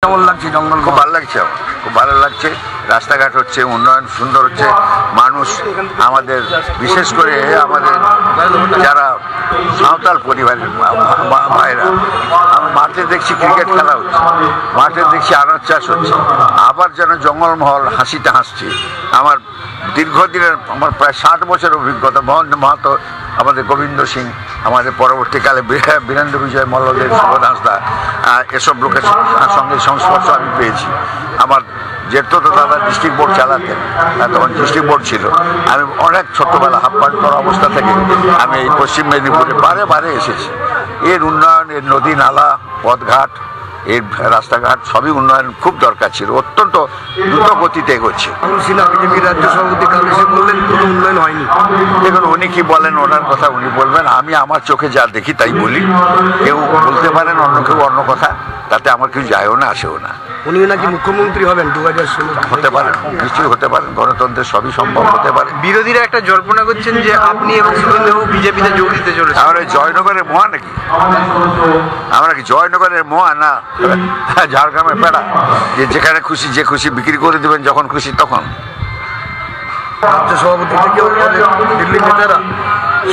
কেমন লাগছে জঙ্গল? খুব ভালো লাগছে, খুব ভালো লাগছে। রাস্তাঘাট হচ্ছে, উন্নয়ন সুন্দর হচ্ছে। মানুষ আমাদের বিশেষ করে আমাদের যারা সাঁওতাল পরিবারের ভাইরা, আমি মাঠে দেখছি ক্রিকেট খেলা হচ্ছে, মাঠে দেখছি আনাজ চাষ হচ্ছে, আবার যেন জঙ্গলমহল হাসিতে হাসছে। আমার দীর্ঘদিনের, আমার প্রায় 60 বছর অভিজ্ঞতা। মোহন মাহাতো, আমাদের গোবিন্দ সিং, আমাদের পরবর্তীকালে বীরেন্দ্র বিজয় মল্লদেব, শুভদাসদা, এসব লোকের সঙ্গে সংস্পর্শ আমি পেয়েছি। আমার যেহেতু তো দাদা ডিস্ট্রিক্ট বোর্ড চালাতেন, তখন ডিস্ট্রিক্ট বোর্ড ছিল। আমি অনেক ছোট্টবেলা হাফপাট করা অবস্থা থেকে আমি এই পশ্চিম মেদিনীপুরে বারে বারে এসেছি। এর উন্নয়ন, এর নদী নালা, পথঘাট, এর রাস্তাঘাট সবই উন্নয়ন খুব দরকার ছিল। অত্যন্ত দ্রুত গতিতে এগোচ্ছে। বিজেপি রাজ্য সভাপতি কাল এসে বললেন কোনো উন্নয়ন হয়নি। দেখুন, উনি কি বলেন ওনার কথা উনি বলবেন, আমি আমার চোখে যা দেখি তাই বলি। কেউ বলতে পারেন অন্য কেউ অন্য কথা, তাতে আমার কিছু যায়ও না আসেও না। উনি নাকি মুখ্যমন্ত্রী হবেন 2016। হতে পারেন, নিশ্চয়ই হতে পারেন। গণতন্ত্রের সবই সম্ভব হতে পারে। বিরোধীরা একটা জল্পনা করছেন যে আপনি এবং শুভেন্দুবাবু বিজেপিতে যোগ দিতে চলেছেন। আমরা জয়নগরের মোয়া নাকি? আমরা কি জয়নগরের মোয়া না ঝাড়গ্রামের পেড়া যে যেখানে খুশি যে খুশি বিক্রি করে দেবেন যখন খুশি তখন? রাজ্য সভাপতি থেকেও দিল্লি নেতারা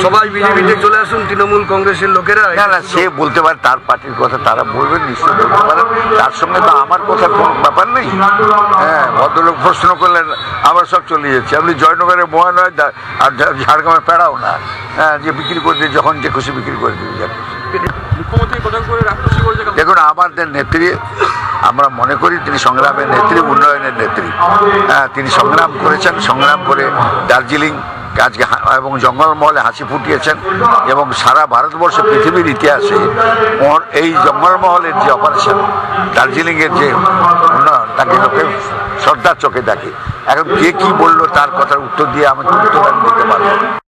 সবাই বিজেপিতে চলে আসুন, তৃণমূল কংগ্রেসের লোকেরা। না না, সে বলতে পারে, তার পার্টির কথা তারা বলবেন, নিশ্চয়ই বলতে পারেন। তার সঙ্গে তো আমার কথা কোনো ব্যাপার নেই। হ্যাঁ, ভদ্রলোক প্রশ্ন করলেন, আমরা সব চলে যাচ্ছি। আপনি জয়নগরের মোয়া নয় আর ঝাড়গ্রামের পেড়াও না, হ্যাঁ, যে বিক্রি করে দিয়ে যখন যে খুশি বিক্রি করে দিয়ে যান। দেখুন, আমাদের নেত্রী, আমরা মনে করি তিনি সংগ্রামের নেত্রী, উন্নয়নের নেত্রী। হ্যাঁ, তিনি সংগ্রাম করেছেন, সংগ্রাম করে দার্জিলিং আজকে এবং জঙ্গলমহলে হাসি ফুটিয়েছেন। এবং সারা ভারতবর্ষে, পৃথিবীর ইতিহাসে ওর এই জঙ্গলমহলের যে অপারেশন, দার্জিলিংয়ের যে উন্নয়ন, তাকে লোকে শ্রদ্ধার চোখে দেখে। এখন কে কি বললো তার কথার উত্তর দিয়ে আমাকে উত্তর দিতে পারবো।